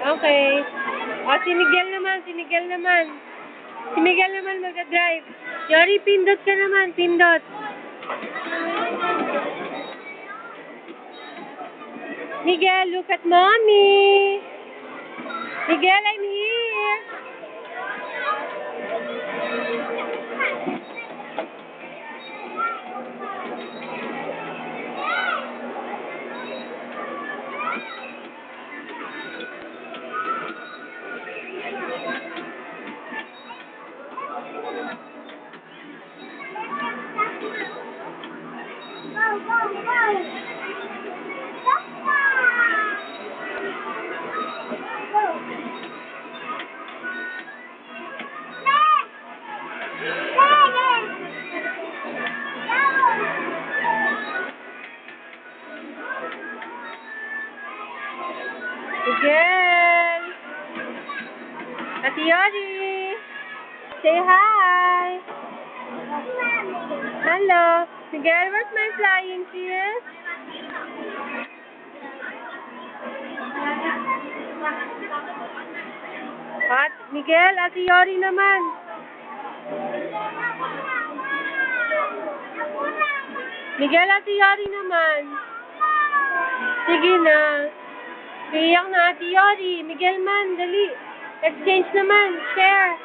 Okay. O, si Miguel naman. Si Miguel naman mag-drive. Yori, pindot ka naman. Pindot. Miguel, look at mommy. Miguel, I'm here. Miguel! Ate Yori! Say hi! Hello! Miguel, where's my flying fish? At Miguel, Ate Yori naman. Miguel, Ate Yori naman. Sige na. Iyak na Ate Yori. Miguel man, dali. Exchange naman. Share.